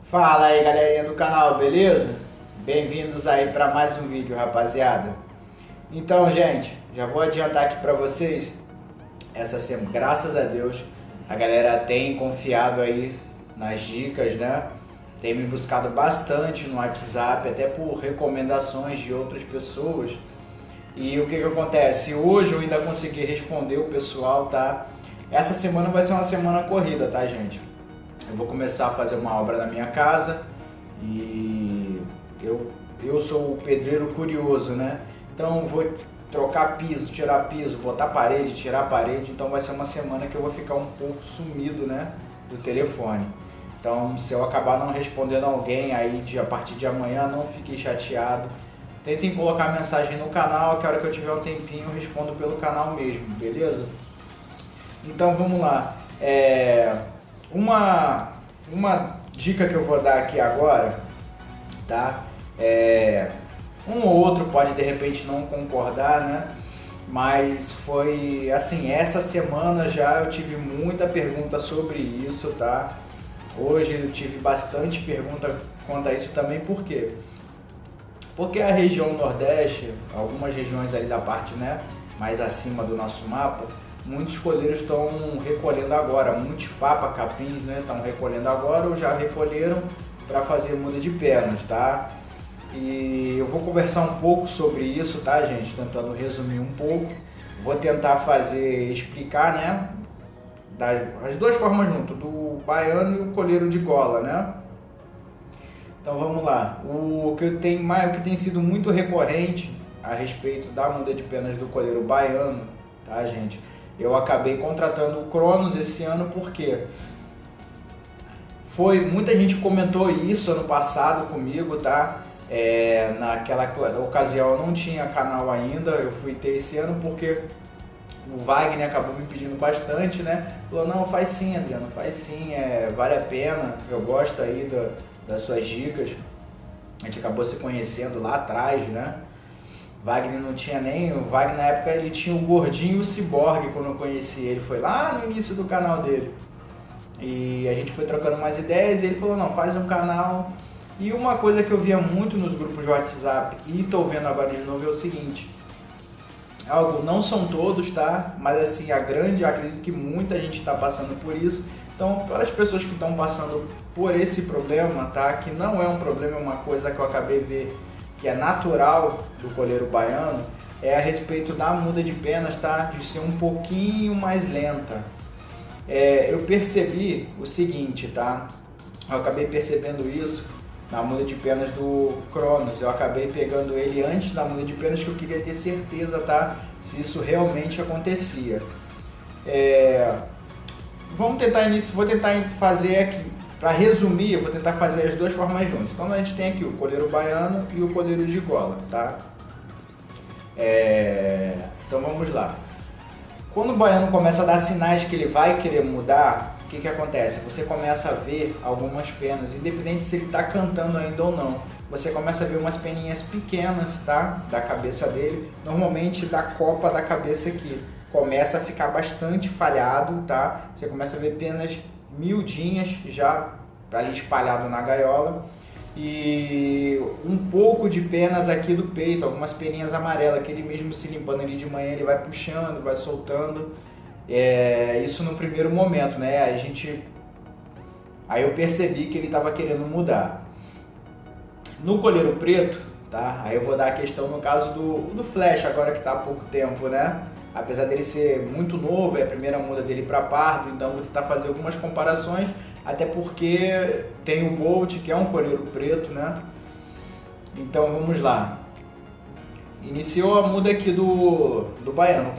Fala aí, galerinha do canal, beleza? Bem-vindos aí para mais um vídeo, rapaziada. Então, gente, já vou adiantar aqui para vocês, essa semana, graças a Deus, a galera tem confiado aí nas dicas, né? Tem me buscado bastante no WhatsApp, até por recomendações de outras pessoas. E o que acontece? Hoje eu ainda consegui responder o pessoal, tá? Essa semana vai ser uma semana corrida, tá, gente? Eu vou começar a fazer uma obra na minha casa e eu sou o pedreiro curioso, né? Então vou trocar piso, tirar piso, botar parede, tirar parede. Então vai ser uma semana que eu vou ficar um pouco sumido, né, do telefone. Então se eu acabar não respondendo alguém aí a partir de amanhã, não fiquem chateados. Tentem colocar mensagem no canal, que a hora que eu tiver um tempinho eu respondo pelo canal mesmo, beleza? Então vamos lá. Uma dica que eu vou dar aqui agora, tá? Um ou outro pode de repente não concordar, né? Mas foi assim, essa semana já eu tive muita pergunta sobre isso, tá? Hoje eu tive bastante pergunta quanto a isso também, por quê? Porque a região Nordeste, algumas regiões ali da parte, né, mais acima do nosso mapa, muitos coleiros estão recolhendo agora, muitos papa capins, né, estão recolhendo agora ou já recolheram para fazer muda de pernas, tá? E eu vou conversar um pouco sobre isso, tá, gente? Tentando resumir um pouco. Vou tentar explicar, né, as duas formas junto, do baiano e o coleiro de gola, né? Então vamos lá. O que tem sido muito recorrente a respeito da muda de penas do coleiro baiano, tá, gente? Eu acabei contratando o Cronos esse ano porque muita gente comentou isso ano passado comigo, tá? Naquela ocasião eu não tinha canal ainda, eu fui ter esse ano porque o Wagner acabou me pedindo bastante, né? Falou, não, faz sim, Adriano, faz sim, vale a pena, eu gosto aí das suas dicas. A gente acabou se conhecendo lá atrás, né? O Wagner na época ele tinha o Gordinho e o Ciborgue quando eu conheci ele, foi lá no início do canal dele. E a gente foi trocando mais ideias e ele falou, não, faz um canal. E uma coisa que eu via muito nos grupos de WhatsApp e tô vendo agora de novo é o seguinte, não são todos, tá? Mas assim, acredito que muita gente está passando por isso. Então, para as pessoas que estão passando por esse problema, tá? Que não é um problema, é uma coisa que eu acabei de ver que é natural do coleiro baiano, é a respeito da muda de penas, tá? De ser um pouquinho mais lenta. Eu percebi o seguinte, tá? Eu acabei percebendo isso na muda de penas do Cronos. Eu acabei pegando ele antes da muda de penas, que eu queria ter certeza, tá? Se isso realmente acontecia. Vou tentar fazer aqui, para resumir, eu vou tentar fazer as duas formas juntas. Então a gente tem aqui o coleiro baiano e o coleiro de gola, tá? Então vamos lá. Quando o baiano começa a dar sinais que ele vai querer mudar, o que acontece? Você começa a ver algumas penas, independente se ele está cantando ainda ou não. Você começa a ver umas peninhas pequenas, tá? Da cabeça dele, normalmente da copa da cabeça aqui. Começa a ficar bastante falhado, tá? Você começa a ver penas miudinhas já ali espalhado na gaiola e um pouco de penas aqui do peito, algumas peninhas amarelas, que ele mesmo se limpando ali de manhã, ele vai puxando, vai soltando. Isso no primeiro momento, né? Aí eu percebi que ele estava querendo mudar. No coleiro preto, tá? Aí eu vou dar a questão no caso do Flash, agora que está há pouco tempo, né? Apesar dele ser muito novo, é a primeira muda dele para pardo, então vou tentar fazer algumas comparações, até porque tem o Bolt, que é um coleiro preto, né? Então vamos lá. Iniciou a muda aqui do baiano.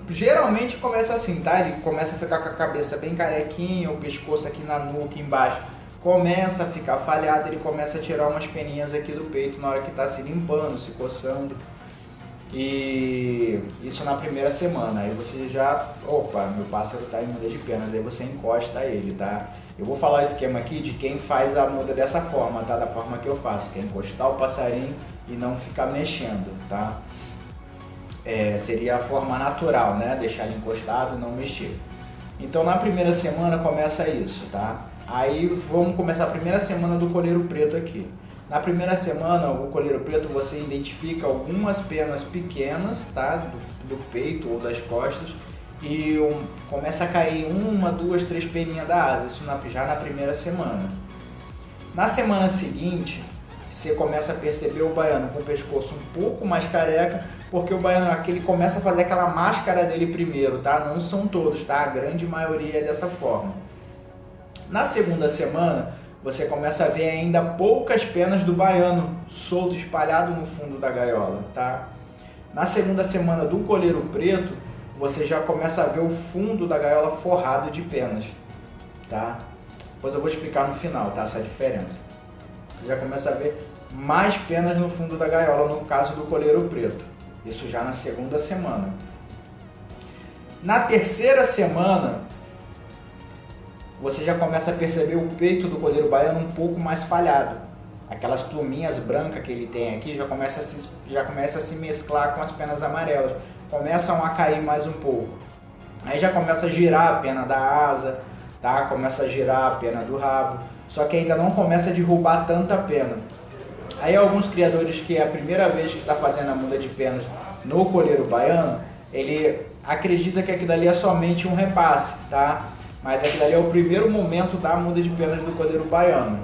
Geralmente começa assim, tá? Ele começa a ficar com a cabeça bem carequinha, o pescoço aqui na nuca, embaixo, começa a ficar falhado, ele começa a tirar umas peninhas aqui do peito na hora que está se limpando, se coçando. E isso na primeira semana, aí você já, opa, meu pássaro está em muda de penas, aí você encosta ele, tá? Eu vou falar o esquema aqui de quem faz a muda dessa forma, tá? Da forma que eu faço, que é encostar o passarinho e não ficar mexendo, tá? Seria a forma natural, né? Deixar ele encostado e não mexer. Então na primeira semana começa isso, tá? Aí vamos começar a primeira semana do coleiro preto aqui. Na primeira semana, o coleiro preto, você identifica algumas penas pequenas, tá? Do peito ou das costas, e começa a cair uma, duas, três peninhas da asa, isso já na primeira semana. Na semana seguinte, você começa a perceber o baiano com o pescoço um pouco mais careca, porque o baiano aqui ele começa a fazer aquela máscara dele primeiro, tá? Não são todos, tá? A grande maioria é dessa forma. Na segunda semana, você começa a ver ainda poucas penas do baiano solto, espalhado no fundo da gaiola, tá? Na segunda semana do coleiro preto, você já começa a ver o fundo da gaiola forrado de penas, tá? Depois eu vou explicar no final, tá? Essa diferença. Você já começa a ver mais penas no fundo da gaiola, no caso do coleiro preto. Isso já na segunda semana. Na terceira semana, você já começa a perceber o peito do coleiro baiano um pouco mais falhado. Aquelas pluminhas brancas que ele tem aqui já começa a se mesclar com as penas amarelas. Começam a cair mais um pouco. Aí já começa a girar a pena da asa, tá? Começa a girar a pena do rabo. Só que ainda não começa a derrubar tanta pena. Aí alguns criadores que é a primeira vez que está fazendo a muda de penas no coleiro baiano, ele acredita que aquilo ali é somente um repasse, tá? Mas aquilo ali é o primeiro momento da muda de penas do coleiro baiano.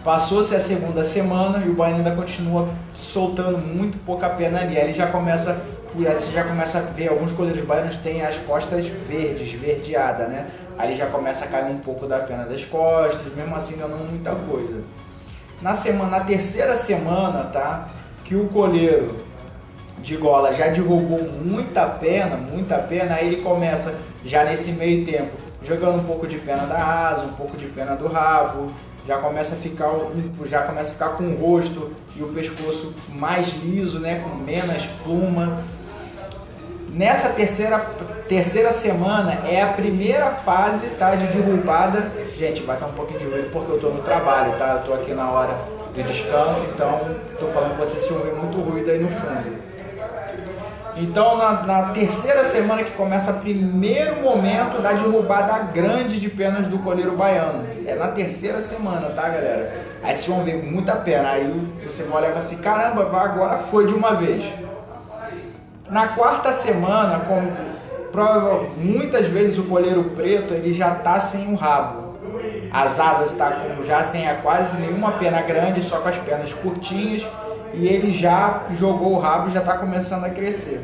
Passou-se a segunda semana e o baiano ainda continua soltando muito pouca pena ali. Aí ele já começa, você já começa a ver, alguns coleiros baianos têm as costas verdes, esverdeadas, né? Aí já começa a cair um pouco da pena das costas, mesmo assim ainda não muita coisa. Na terceira semana, tá? Que o coleiro de gola já derrubou muita pena, aí ele começa, já nesse meio tempo, jogando um pouco de pena da asa, um pouco de pena do rabo, já começa a ficar com o rosto e o pescoço mais liso, né, com menos pluma. Nessa terceira semana é a primeira fase, tá, de derrubada. Gente, vai estar um pouquinho de ruído porque eu estou no trabalho, tá? Eu estou aqui na hora do descanso, então estou falando com vocês se ouvir muito ruído aí no fundo. Então, na terceira semana que começa o primeiro momento da derrubada grande de penas do coleiro baiano. É na terceira semana, tá, galera? Aí vocês vão ver muita pena. Aí você vai olhar e assim, caramba, agora foi de uma vez. Na quarta semana, muitas vezes o coleiro preto ele já está sem o rabo. As asas estão já sem quase nenhuma pena grande, só com as penas curtinhas. E ele já jogou o rabo e já está começando a crescer.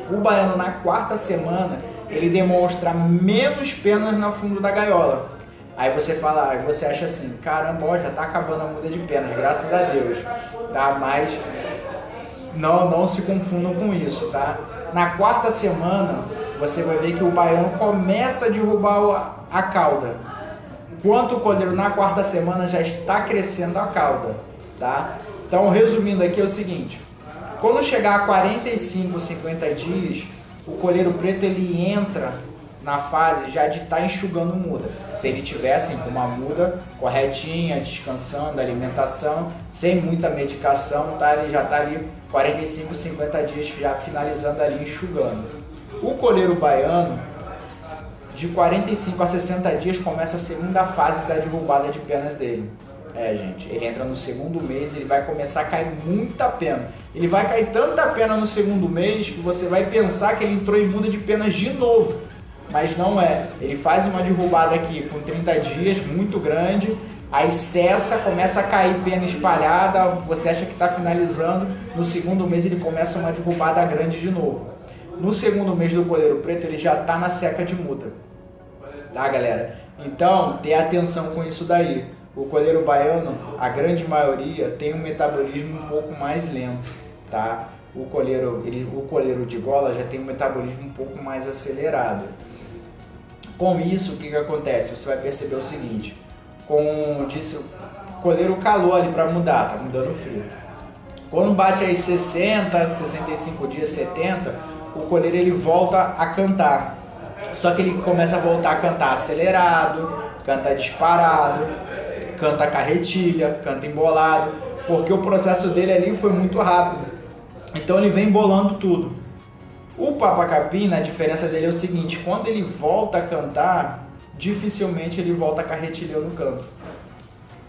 O baiano na quarta semana ele demonstra menos penas no fundo da gaiola. Aí você fala, você acha assim, caramba, ó, já está acabando a muda de penas, graças a Deus. Tá? Mas não se confundam com isso, tá? Na quarta semana você vai ver que o baiano começa a derrubar a cauda. Enquanto o coleiro na quarta semana já está crescendo a cauda, tá? Então, resumindo aqui é o seguinte, quando chegar a 45, 50 dias, o coleiro preto ele entra na fase já de estar enxugando muda. Se ele tivesse com uma muda corretinha, descansando, alimentação, sem muita medicação, tá? Ele já está ali 45, 50 dias já finalizando ali, enxugando. O coleiro baiano, de 45 a 60 dias, começa a segunda fase da derrubada de penas dele. Gente, ele entra no segundo mês, ele vai começar a cair muita pena. Ele vai cair tanta pena no segundo mês que você vai pensar que ele entrou em muda de penas de novo. Mas não é. Ele faz uma derrubada aqui com 30 dias, muito grande, aí cessa, começa a cair pena espalhada, você acha que está finalizando, no segundo mês ele começa uma derrubada grande de novo. No segundo mês do coleiro preto ele já está na seca de muda. Tá, galera? Então, tenha atenção com isso daí. O coleiro baiano, a grande maioria, tem um metabolismo um pouco mais lento, tá? O coleiro de gola já tem um metabolismo um pouco mais acelerado. Com isso, o que acontece? Você vai perceber o seguinte, como disse, o coleiro calou ali para mudar, tá mudando frio. Quando bate aí 60, 65 dias, 70, o coleiro ele volta a cantar. Só que ele começa a voltar a cantar acelerado, canta disparado, canta carretilha, canta embolado, porque o processo dele ali foi muito rápido. Então ele vem embolando tudo. O Papa Capim, a diferença dele é o seguinte, quando ele volta a cantar, dificilmente ele volta carretilhando no canto.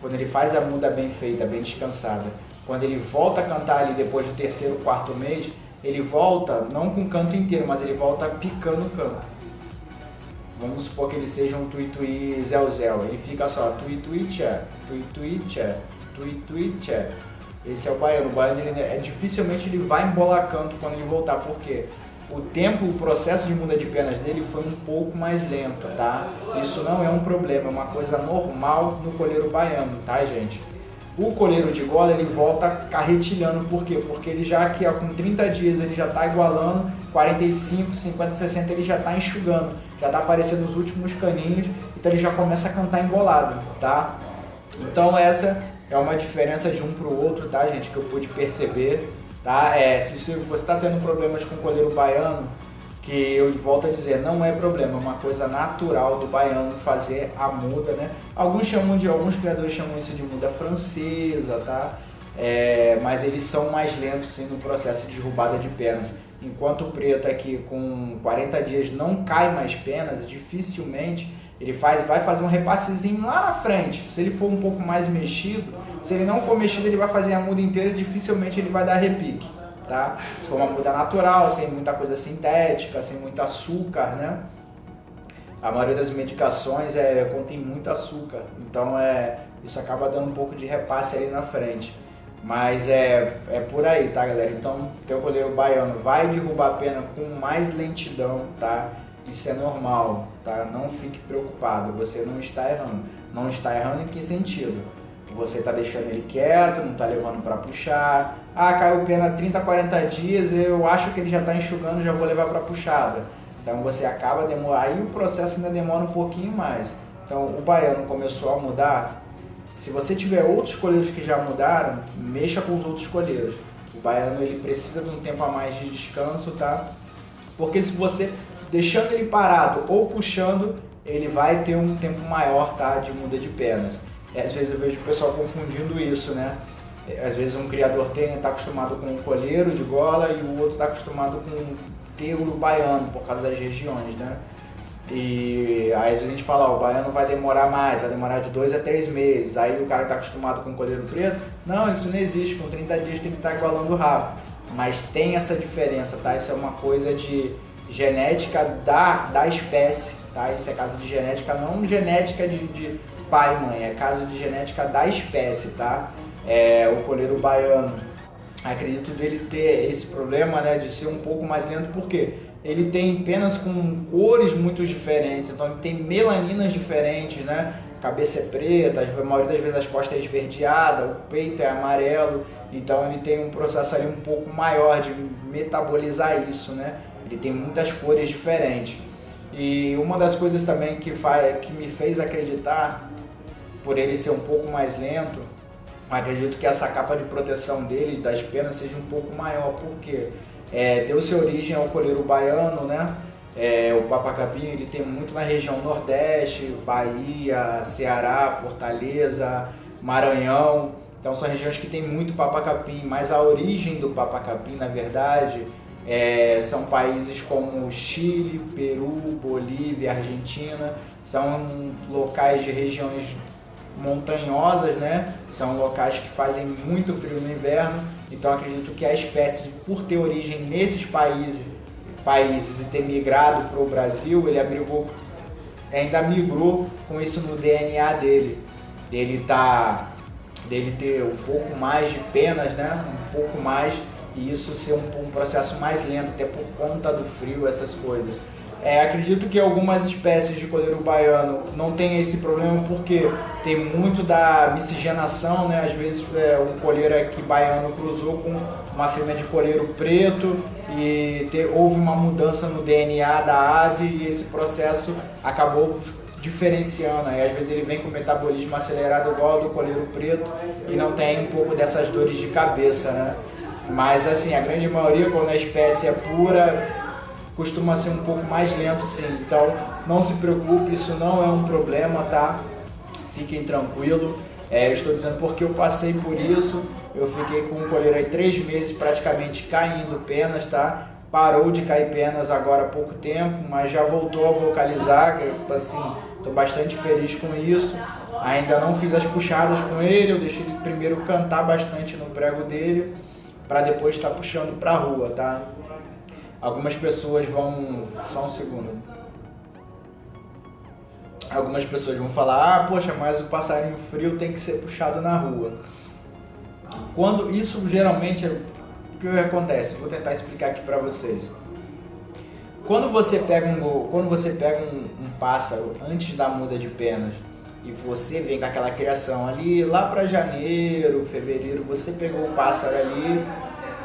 Quando ele faz a muda bem feita, bem descansada, quando ele volta a cantar ali depois do terceiro, quarto mês, ele volta, não com o canto inteiro, mas ele volta picando o canto. Vamos supor que ele seja um tui-tui, zel-zel. Ele fica só tui-tui, tchá, tui-tui, tchá, tui-tui, tchá. Esse é o baiano. O baiano, dificilmente ele vai embolar canto quando ele voltar, porque o processo de muda de penas dele foi um pouco mais lento, tá? Isso não é um problema, é uma coisa normal no coleiro baiano, tá, gente? O coleiro de gola, ele volta carretilhando, por quê? Porque ele já aqui, ó, com 30 dias, ele já está igualando, 45, 50, 60, ele já está enxugando, já está aparecendo os últimos caninhos, então ele já começa a cantar embolado, tá? Então essa é uma diferença de um para o outro, tá, gente, que eu pude perceber, tá? Se você está tendo problemas com o coleiro baiano, que eu volto a dizer, não é problema, é uma coisa natural do baiano fazer a muda, né? Alguns criadores chamam isso de muda francesa, tá? Mas eles são mais lentos sim no processo de derrubada de penas. Enquanto o preto aqui com 40 dias não cai mais penas, dificilmente ele vai fazer um repassezinho lá na frente. Se ele for um pouco mais mexido, se ele não for mexido, ele vai fazer a muda inteira e dificilmente ele vai dar repique. Tá? Se for uma muda natural, sem muita coisa sintética, sem muito açúcar, né? A maioria das medicações contém muito açúcar, então isso acaba dando um pouco de repasse ali na frente. Mas é por aí, tá, galera? Então, teu coleiro baiano vai derrubar a pena com mais lentidão, tá? Isso é normal, tá? Não fique preocupado, você não está errando. Não está errando em que sentido? Você está deixando ele quieto, não está levando para puxar. Ah, caiu pena 30, 40 dias, eu acho que ele já está enxugando, já vou levar para puxada. Então você acaba demorando, aí o processo ainda demora um pouquinho mais. Então o baiano começou a mudar. Se você tiver outros coleiros que já mudaram, mexa com os outros coleiros. O baiano ele precisa de um tempo a mais de descanso, tá? Porque se você deixando ele parado ou puxando, ele vai ter um tempo maior, tá, de muda de penas. Às vezes eu vejo o pessoal confundindo isso, né? Às vezes um criador está acostumado com um colheiro de gola e o outro está acostumado com um terro baiano, por causa das regiões, né? E aí às vezes a gente fala, ó, o baiano vai demorar mais, vai demorar de 2 a 3 meses. Aí o cara está acostumado com o colheiro preto, não, isso não existe, com 30 dias tem que estar igualando rápido. Mas tem essa diferença, tá? Isso é uma coisa de genética da espécie, tá? Isso é caso de genética, não genética de pai e mãe, é caso de genética da espécie, tá? O coleiro baiano, acredito dele ter esse problema, né, de ser um pouco mais lento, porque ele tem penas com cores muito diferentes, então ele tem melaninas diferentes, né? Cabeça é preta, a maioria das vezes as costas é esverdeada, o peito é amarelo, então ele tem um processo ali um pouco maior de metabolizar isso, né? Ele tem muitas cores diferentes. E uma das coisas também que me fez acreditar, por ele ser um pouco mais lento, acredito que essa capa de proteção dele, das penas, seja um pouco maior, porque deu-se origem ao coleiro baiano, né? O papacapim ele tem muito na região Nordeste, Bahia, Ceará, Fortaleza, Maranhão. Então são regiões que tem muito papacapim, mas a origem do papacapim, na verdade, são países como Chile, Peru, Bolívia, Argentina. São locais de regiões montanhosas, né? São locais que fazem muito frio no inverno. Então acredito que a espécie, por ter origem nesses países e ter migrado para o Brasil, ele ainda migrou com isso no DNA dele. Dele ter um pouco mais de penas, né? Um pouco mais, e isso ser um processo mais lento, até por conta do frio, essas coisas. Acredito que algumas espécies de coleiro baiano não tem esse problema porque tem muito da miscigenação, né? Às vezes um coleiro aqui baiano cruzou com uma fêmea de coleiro preto e houve uma mudança no DNA da ave e esse processo acabou diferenciando. Aí às vezes ele vem com metabolismo acelerado igual ao do coleiro preto e não tem um pouco dessas dores de cabeça, né? Mas assim, a grande maioria, quando a espécie é pura, costuma ser um pouco mais lento, sim. Então não se preocupe, isso não é um problema, tá? Fiquem tranquilos. Eu estou dizendo porque eu passei por isso. Eu fiquei com o coleiro aí 3 meses praticamente caindo penas, tá? Parou de cair penas agora há pouco tempo, mas já voltou a vocalizar, assim, Estou bastante feliz com isso. Ainda não fiz as puxadas com ele, eu deixei ele primeiro cantar bastante no prego dele, para depois estar puxando para a rua, tá? Algumas pessoas vão... Só um segundo. Algumas pessoas vão falar, ah, poxa, mas o passarinho frio tem que ser puxado na rua. Quando isso geralmente, o que acontece? Vou tentar explicar aqui para vocês. Quando você pega um pássaro antes da muda de penas e você vem com aquela criação ali, lá para janeiro, fevereiro, você pegou o pássaro ali,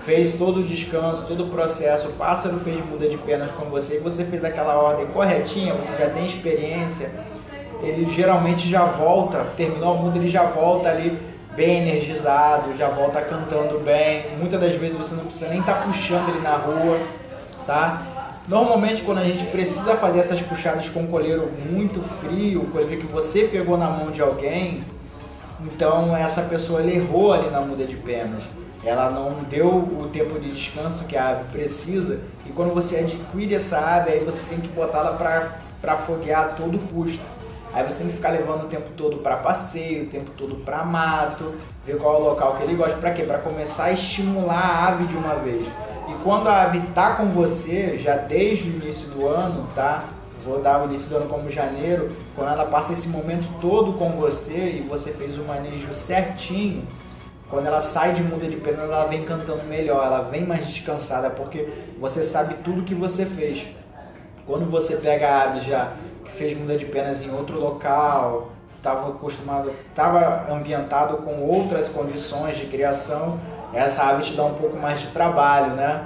fez todo o descanso, todo o processo, o pássaro fez muda de penas com você e você fez aquela ordem corretinha, você já tem experiência, ele geralmente já volta, terminou a muda, ele já volta ali bem energizado, já volta cantando bem. Muitas das vezes você não precisa nem estar puxando ele na rua, tá? Normalmente quando a gente precisa fazer essas puxadas com colheiro muito frio, colheiro que você pegou na mão de alguém, então essa pessoa errou ali na muda de penas. Ela não deu o tempo de descanso que a ave precisa, e quando você adquire essa ave, aí você tem que botá-la para foguear a todo custo. Aí você tem que ficar levando o tempo todo para passeio, o tempo todo para mato, ver qual é o local que ele gosta. Para quê? Para começar a estimular a ave de uma vez. E quando a ave está com você, já desde o início do ano, tá? Vou dar o início do ano como janeiro, quando ela passa esse momento todo com você e você fez o manejo certinho, quando ela sai de muda de penas, ela vem cantando melhor, ela vem mais descansada, porque você sabe tudo que você fez. Quando você pega a ave já que fez muda de penas em outro local, estava ambientado com outras condições de criação, essa ave te dá um pouco mais de trabalho, né?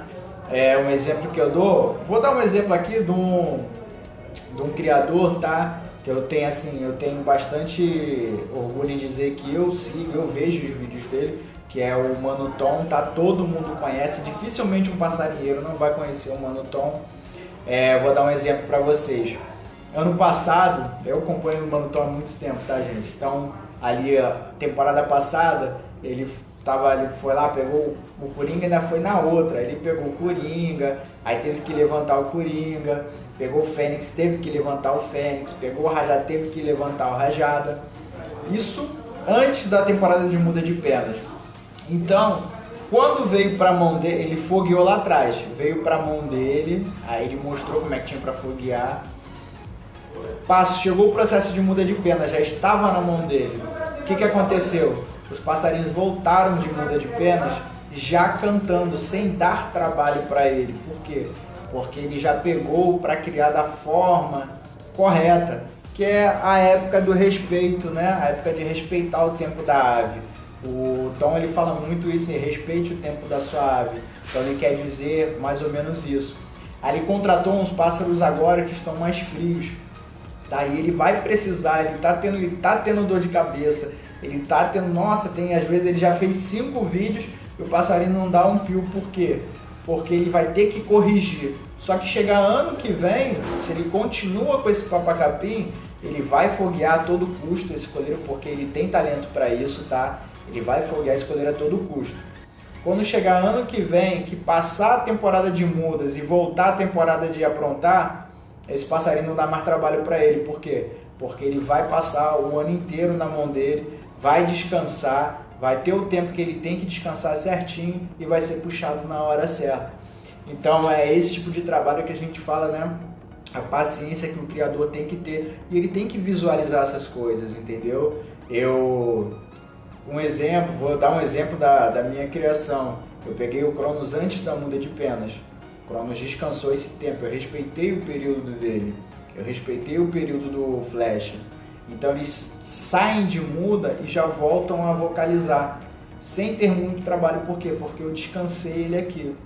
Um exemplo que eu dou, vou dar um exemplo aqui de um criador, tá? Que eu tenho bastante orgulho em dizer que eu sigo, eu vejo os vídeos dele, que é o Mano Tom, tá? Todo mundo conhece, dificilmente um passarinheiro não vai conhecer o Mano Tom. Vou dar um exemplo para vocês. Ano passado, eu acompanho o Mano Tom há muito tempo, tá, gente? Então, ali, a temporada passada, ele foi lá, pegou o Coringa, ainda foi na outra. Ele pegou o Coringa, aí teve que levantar o Coringa, pegou o Fênix, teve que levantar o Fênix, pegou o Rajada, teve que levantar o Rajada. Isso antes da temporada de muda de penas. Então, quando veio para a mão dele, ele fogueou lá atrás, veio para a mão dele, aí ele mostrou como é que tinha para foguear. Chegou o processo de muda de penas, já estava na mão dele. O que aconteceu? Os passarinhos voltaram de muda de penas já cantando, sem dar trabalho para ele. Por quê? Porque ele já pegou para criar da forma correta, que é a época do respeito, né? A época de respeitar o tempo da ave. O Tom ele fala muito isso, respeite o tempo da sua ave. Então ele quer dizer mais ou menos isso. Aí ele contratou uns pássaros agora que estão mais frios. Daí ele vai precisar, ele tá tendo dor de cabeça, ele tá tendo, às vezes ele já fez 5 vídeos e o passarinho não dá um pio, por quê? Porque ele vai ter que corrigir. Só que chegar ano que vem, se ele continua com esse papacapim, ele vai foguear a todo custo esse coleiro, porque ele tem talento para isso, tá? Ele vai foguear esse coleiro a todo custo. Quando chegar ano que vem, que passar a temporada de mudas e voltar a temporada de aprontar, esse passarinho não dá mais trabalho para ele. Por quê? Porque ele vai passar o ano inteiro na mão dele, vai descansar, vai ter o tempo que ele tem que descansar certinho e vai ser puxado na hora certa. Então é esse tipo de trabalho que a gente fala, né? A paciência que o criador tem que ter e ele tem que visualizar essas coisas, entendeu? Vou dar um exemplo da minha criação. Eu peguei o Cronos antes da muda de penas. O Cronos descansou esse tempo, eu respeitei o período dele, eu respeitei o período do Flash. Então eles saem de muda e já voltam a vocalizar, sem ter muito trabalho. Por quê? Porque eu descansei ele aqui.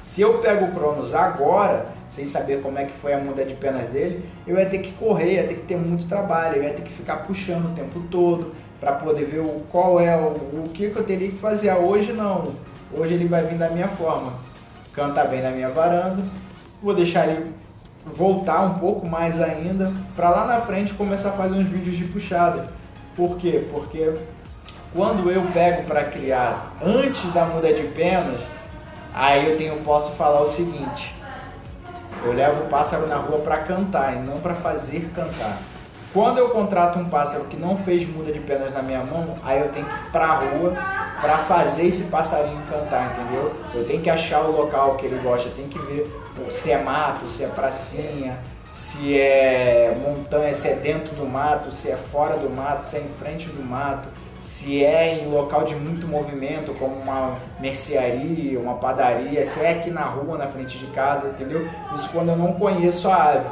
Se eu pego o Cronos agora, sem saber como é que foi a muda de penas dele, eu ia ter que correr, ia ter que ter muito trabalho, eu ia ter que ficar puxando o tempo todo para poder ver o que eu teria que fazer. Hoje não, hoje ele vai vir da minha forma. Canta bem na minha varanda, vou deixar ele voltar um pouco mais ainda, para lá na frente começar a fazer uns vídeos de puxada. Por quê? Porque quando eu pego para criar antes da muda de penas, aí eu posso falar o seguinte: eu levo o pássaro na rua para cantar e não para fazer cantar. Quando eu contrato um pássaro que não fez muda de penas na minha mão, aí eu tenho que ir pra rua para fazer esse passarinho cantar, entendeu? Eu tenho que achar o local que ele gosta, eu tenho que ver se é mato, se é pracinha, se é montanha, se é dentro do mato, se é fora do mato, se é em frente do mato, se é em local de muito movimento, como uma mercearia, uma padaria, se é aqui na rua, na frente de casa, entendeu? Isso quando eu não conheço a ave.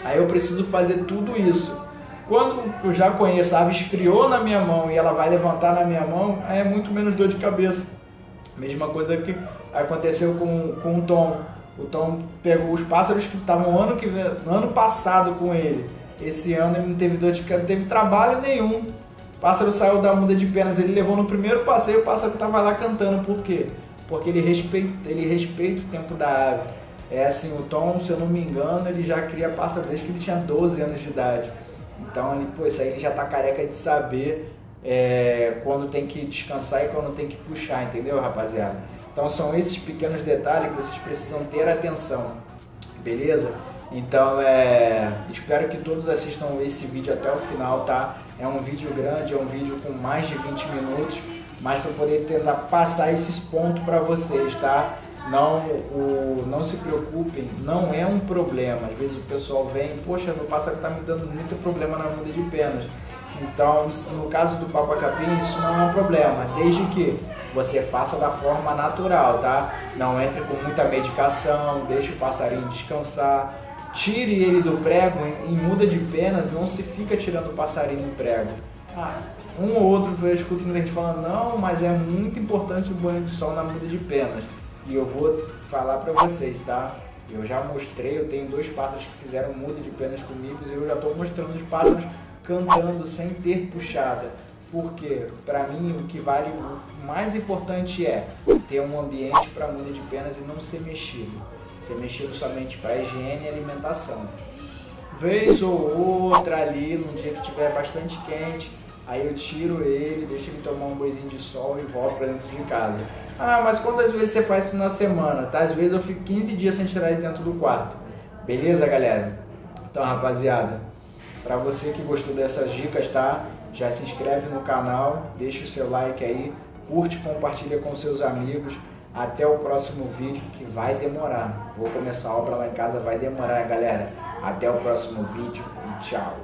Aí eu preciso fazer tudo isso. Quando eu já conheço, a ave esfriou na minha mão e ela vai levantar na minha mão, aí é muito menos dor de cabeça. Mesma coisa que aconteceu com o Tom. O Tom pegou os pássaros que estavam no ano passado com ele. Esse ano ele não teve dor de cabeça, não teve trabalho nenhum. O pássaro saiu da muda de penas, ele levou no primeiro passeio, o pássaro estava lá cantando. Por quê? Porque ele respeita o tempo da ave. É assim, o Tom, se eu não me engano, ele já cria pássaro desde que ele tinha 12 anos de idade. Então, isso aí ele já tá careca de saber quando tem que descansar e quando tem que puxar, entendeu, rapaziada? Então são esses pequenos detalhes que vocês precisam ter atenção, beleza? Então, espero que todos assistam esse vídeo até o final, tá? É um vídeo grande, é um vídeo com mais de 20 minutos, mas para poder tentar passar esses pontos para vocês, tá? Não se preocupem, não é um problema. Às vezes o pessoal vem, poxa, meu pássaro está me dando muito problema na muda de penas. Então, no caso do papa-capim, isso não é um problema, desde que você faça da forma natural, tá? Não entre com muita medicação, deixe o passarinho descansar, tire ele do prego. Em muda de penas, não se fica tirando o passarinho do prego. Um ou outro eu escuto muita gente falando, não, mas é muito importante o banho de sol na muda de penas. E eu vou falar para vocês, tá? Eu já mostrei, eu tenho 2 pássaros que fizeram muda de penas comigo e eu já estou mostrando os pássaros cantando sem ter puxada. Porque, para mim, o que vale, o mais importante é ter um ambiente para muda de penas e não ser mexido. Ser mexido somente para higiene e alimentação. Vez ou outra ali, num dia que tiver bastante quente, aí eu tiro ele, deixo ele tomar um banhozinho de sol e volto para dentro de casa. Mas quantas vezes você faz isso na semana? Tá? Às vezes eu fico 15 dias sem tirar ele dentro do quarto. Beleza, galera? Então, rapaziada, para você que gostou dessas dicas, tá? Já se inscreve no canal, deixa o seu like aí, curte, compartilha com seus amigos. Até o próximo vídeo, que vai demorar. Vou começar a obra lá em casa, vai demorar, galera. Até o próximo vídeo e tchau.